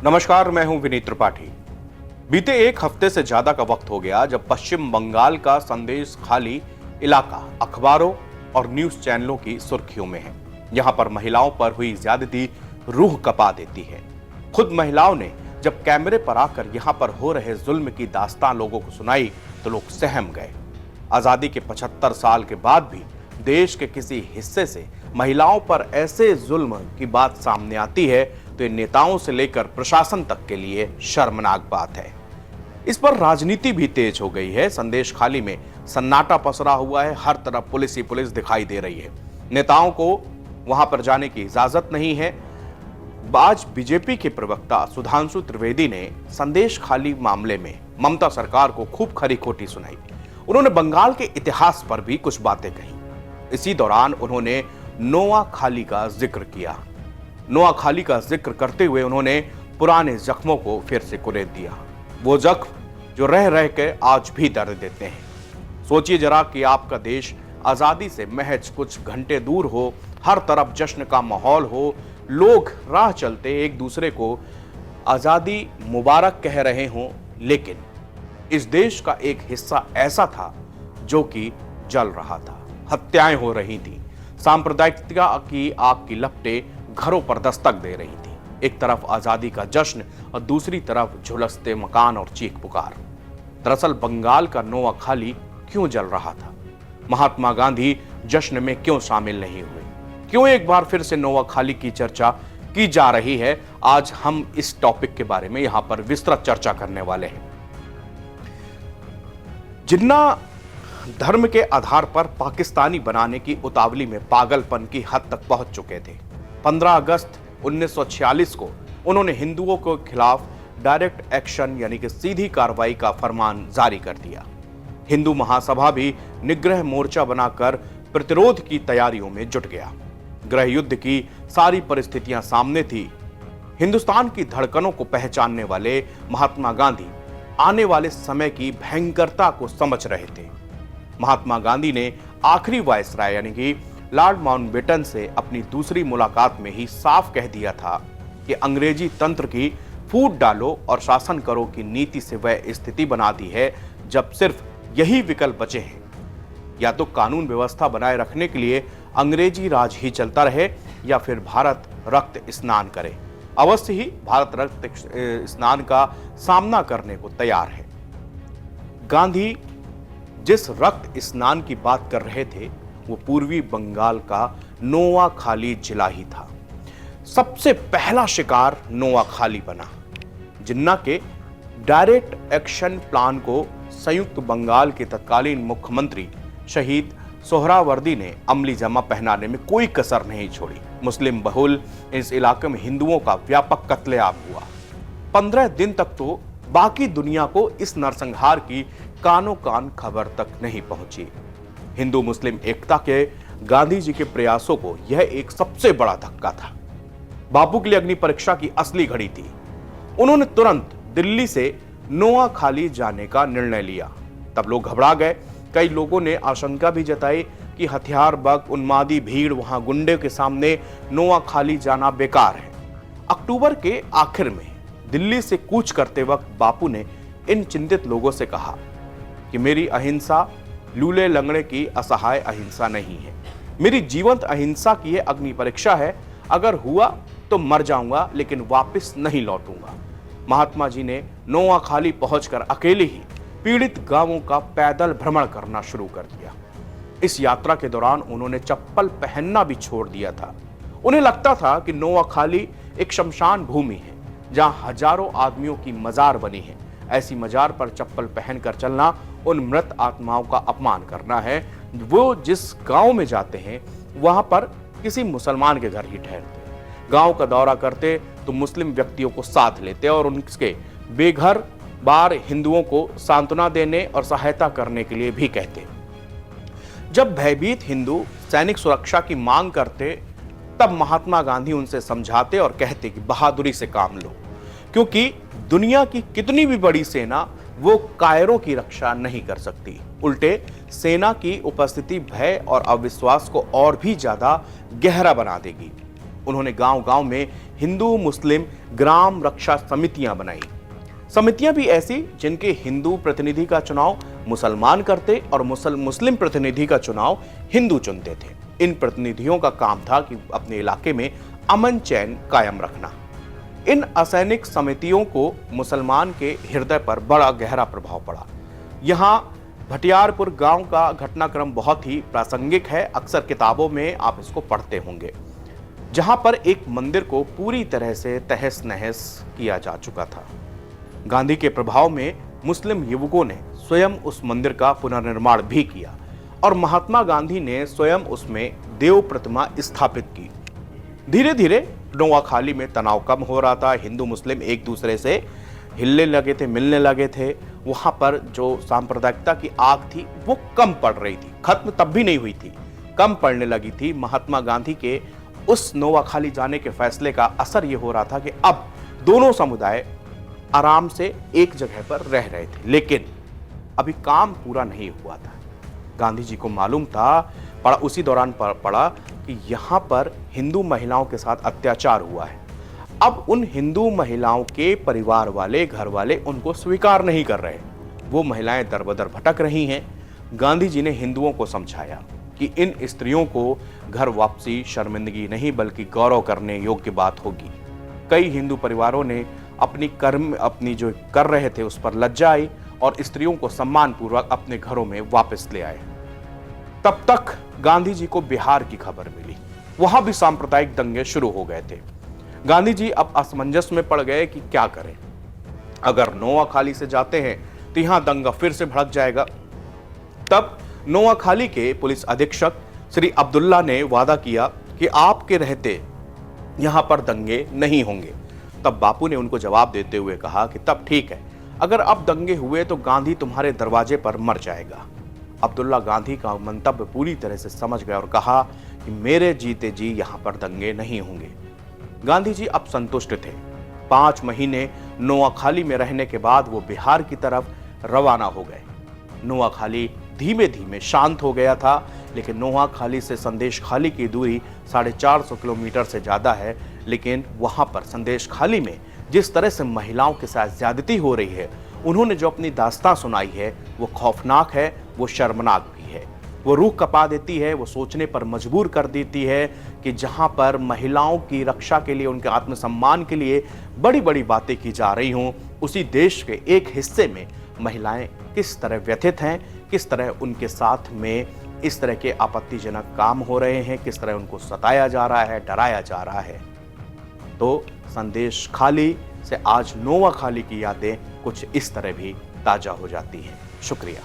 नमस्कार, मैं हूं विनीत त्रिपाठी। बीते एक हफ्ते से ज्यादा का वक्त हो गया जब पश्चिम बंगाल का संदेश खाली इलाका अखबारों और न्यूज चैनलों की सुर्खियों में है। यहां पर महिलाओं पर हुई ज्यादती रूह कपा देती है। खुद महिलाओं ने जब कैमरे पर आकर यहां पर हो रहे जुल्म की दास्तान लोगों को सुनाई तो लोग सहम गए। आजादी के 75 साल के बाद भी देश के किसी हिस्से से महिलाओं पर ऐसे जुल्म की बात सामने आती है तो नेताओं से लेकर प्रशासन तक के लिए शर्मनाक बात है। इस पर राजनीति भी तेज हो गई है। संदेश खाली में सन्नाटा पसरा हुआ है, हर तरफ पुलिस ही पुलिस दिखाई दे रही है। नेताओं को वहां पर जाने की इजाजत नहीं है। आज बीजेपी के प्रवक्ता सुधांशु त्रिवेदी ने संदेश खाली मामले में ममता सरकार को खूब खरी खोटी सुनाई। उन्होंने बंगाल के इतिहास पर भी कुछ बातें कही। इसी दौरान उन्होंने नोआखाली का जिक्र किया। नोआखाली का जिक्र करते हुए उन्होंने पुराने जख्मों को फिर से कुरेद दिया, वो जख्म जो रह रह के आज भी दर्द देते हैं। सोचिए जरा कि आपका देश आजादी से महज कुछ घंटे दूर हो, हर तरफ जश्न का माहौल हो, लोग राह चलते एक दूसरे को आजादी मुबारक कह रहे हों, लेकिन इस देश का एक हिस्सा ऐसा था जो कि जल रहा था, हत्याएं हो रही थी, सांप्रदायिकता की आग की लपटें घरों पर दस्तक दे रही थी। एक तरफ आजादी का जश्न और दूसरी तरफ झुलसते मकान और चीख पुकार। दरअसल बंगाल का नोआखाली क्यों जल रहा था? महात्मा गांधी जश्न में क्यों शामिल नहीं हुए? क्यों एक बार फिर से नोआखाली की चर्चा की जा रही है? आज हम इस टॉपिक के बारे में यहां पर विस्तृत चर्चा करने वाले हैं। जिन्ना धर्म के आधार पर पाकिस्तानी बनाने की उतावली में पागलपन की हद तक पहुंच चुके थे। 15 अगस्त 1946 को उन्होंने हिंदुओं के खिलाफ डायरेक्ट एक्शन यानी कि सीधी कार्रवाई का फरमान जारी कर दिया। हिंदू महासभा भी निग्रह मोर्चा बनाकर प्रतिरोध की तैयारियों में जुट गया। गृह युद्ध की सारी परिस्थितियां सामने थी। हिंदुस्तान की धड़कनों को पहचानने वाले महात्मा गांधी आने वाले समय की भयंकरता को समझ रहे थे। महात्मा गांधी ने आखिरी वायसराय यानी कि लॉर्ड माउंटबेटन से अपनी दूसरी मुलाकात में ही साफ कह दिया था कि अंग्रेजी तंत्र की फूट डालो और शासन करो की नीति से वह स्थिति बना दी है जब सिर्फ यही विकल्प बचे हैं, या तो कानून व्यवस्था बनाए रखने के लिए अंग्रेजी राज ही चलता रहे या फिर भारत रक्त स्नान करे। अवश्य ही भारत रक्त स्नान का सामना करने को तैयार है। गांधी जिस रक्त स्नान की बात कर रहे थे वो पूर्वी बंगाल का नोआखाली जिला ही था। सबसे पहला शिकार नोआखाली बना। जिन्ना के डायरेक्ट एक्शन प्लान को संयुक्त बंगाल के तत्कालीन मुख्यमंत्री शहीद सोहरावर्दी ने अमली जामा पहनाने में कोई कसर नहीं छोड़ी। मुस्लिम बहुल इस इलाके में हिंदुओं का व्यापक कत्लेआम हुआ। 15 दिन तक तो बाकी दुनिया को इस नरसंहार की कानों कान खबर तक नहीं पहुंची। हिंदू मुस्लिम एकता के गांधी जी के प्रयासों को यह एक सबसे बड़ा धक्का था। बापू के लिए अग्नि परीक्षा की असली घड़ी थी। उन्होंने तुरंत दिल्ली से नोआखाली जाने का निर्णय लिया। तब लोग घबरा गए। कई लोगों ने आशंका भी जताई कि हथियारबंद उन्मादी भीड़ वहां गुंडे के सामने नोआखाली जाना बेकार है। अक्टूबर के आखिर में दिल्ली से कूच करते वक्त बापू ने इन चिंतित लोगों से कहा कि मेरी अहिंसा लूले लंगड़े की असहाय अहिंसा नहीं है, मेरी जीवंत अहिंसा की यह अग्नि परीक्षा है। अगर हुआ तो मर जाऊंगा लेकिन वापस नहीं लौटूंगा। महात्मा जी ने नोआखाली पहुंचकर अकेले ही पीड़ित गांवों का पैदल भ्रमण करना शुरू कर दिया। इस यात्रा के दौरान उन्होंने चप्पल पहनना भी छोड़ दिया था। उन्हें लगता था कि नोआखाली एक शमशान भूमि है जहां हजारों आदमियों की मजार बनी है। ऐसी मजार पर चप्पल पहनकर चलना उन मृत आत्माओं का अपमान करना है। वो जिस गांव में जाते हैं वहां पर किसी मुसलमान के घर ही ठहरते, गांव का दौरा करते तो मुस्लिम व्यक्तियों को साथ लेते और उनके बेघर बार हिंदुओं को सांत्वना देने और सहायता करने के लिए भी कहते। जब भयभीत हिंदू सैनिक सुरक्षा की मांग करते तब महात्मा गांधी उनसे समझाते और कहते कि बहादुरी से काम लो, क्योंकि दुनिया की कितनी भी बड़ी सेना वो कायरों की रक्षा नहीं कर सकती। उल्टे सेना की उपस्थिति भय और अविश्वास को और भी ज्यादा गहरा बना देगी। उन्होंने गांव-गांव में हिंदू मुस्लिम ग्राम रक्षा समितियां बनाई। समितियां भी ऐसी जिनके हिंदू प्रतिनिधि का चुनाव मुसलमान करते और मुस्लिम प्रतिनिधि का चुनाव हिंदू चुनते थे। इन प्रतिनिधियों का काम था कि अपने इलाके में अमन चैन कायम रखना। इन असैनिक समितियों को मुसलमान के हृदय पर बड़ा गहरा प्रभाव पड़ा। यहाँ भटियारपुर गांव का घटनाक्रम बहुत ही प्रासंगिक है, अक्सर किताबों में आप इसको पढ़ते होंगे, जहां पर एक मंदिर को पूरी तरह से तहस नहस किया जा चुका था। गांधी के प्रभाव में मुस्लिम युवकों ने स्वयं उस मंदिर का पुनर्निर्माण भी किया और महात्मा गांधी ने स्वयं उसमें देव प्रतिमा स्थापित की। धीरे धीरे नोआखाली में तनाव कम हो रहा था। हिंदू मुस्लिम एक दूसरे से हिलने लगे थे, मिलने लगे थे। वहां पर जो सांप्रदायिकता की आग थी वो कम पड़ रही थी, खत्म तब भी नहीं हुई थी, कम पड़ने लगी थी। महात्मा गांधी के उस नोआखाली जाने के फैसले का असर ये हो रहा था कि अब दोनों समुदाय आराम से एक जगह पर रह रहे थे, लेकिन अभी काम पूरा नहीं हुआ था। गांधी जी को मालूम था, उसी दौरान पड़ा कि यहाँ पर हिंदू महिलाओं के साथ अत्याचार हुआ है। अब उन हिंदू महिलाओं के परिवार वाले, घर वाले उनको स्वीकार नहीं कर रहे। वो महिलाएं दर-बदर भटक रही हैं। गांधी जी ने हिंदुओं को समझाया कि इन स्त्रियों को घर वापसी शर्मिंदगी नहीं बल्कि गौरव करने योग्य बात होगी। कई हिंदू परिवारों ने अपनी जो कर रहे थे उस पर लज्जा आई और स्त्रियों को सम्मानपूर्वक अपने घरों में वापस ले आए। तब तक गांधी जी को बिहार की खबर मिली। वहां भी सांप्रदायिक दंगे शुरू हो गए थे। गांधी जी अब असमंजस में पड़ गए कि क्या करें। अगर नोआखाली से जाते हैं तो यहां दंगा फिर से भड़क जाएगा। तब नोआखाली के पुलिस अधीक्षक श्री अब्दुल्ला ने वादा किया कि आपके रहते यहां पर दंगे नहीं होंगे। तब बापू ने उनको जवाब देते हुए कहा कि तब ठीक है, अगर अब दंगे हुए तो गांधी तुम्हारे दरवाजे पर मर जाएगा। अब्दुल्ला गांधी का मंतव्य पूरी तरह से समझ गए और कहा कि मेरे जीते जी यहां पर दंगे नहीं होंगे। गांधी जी अब संतुष्ट थे। 5 महीने नोआखाली में रहने के बाद वो बिहार की तरफ रवाना हो गए। नोआखाली धीमे धीमे शांत हो गया था, लेकिन नोआखाली से संदेशखाली की दूरी 450 किलोमीटर से ज्यादा है। लेकिन वहां पर संदेशखाली में जिस तरह से महिलाओं के साथ ज्यादती हो रही है, उन्होंने जो अपनी दास्तां सुनाई है वो खौफनाक है, वो शर्मनाक भी है। वो रूह कपा देती है, वो सोचने पर मजबूर कर देती है कि जहां पर महिलाओं की रक्षा के लिए, उनके आत्मसम्मान के लिए बड़ी बड़ी बातें की जा रही हों, उसी देश के एक हिस्से में महिलाएं किस तरह व्यथित हैं, किस तरह उनके साथ में इस तरह के आपत्तिजनक काम हो रहे हैं, किस तरह उनको सताया जा रहा है, डराया जा रहा है। तो संदेशखाली से आज नोआखाली की यादें कुछ इस तरह भी ताजा हो जाती हैं। शुक्रिया।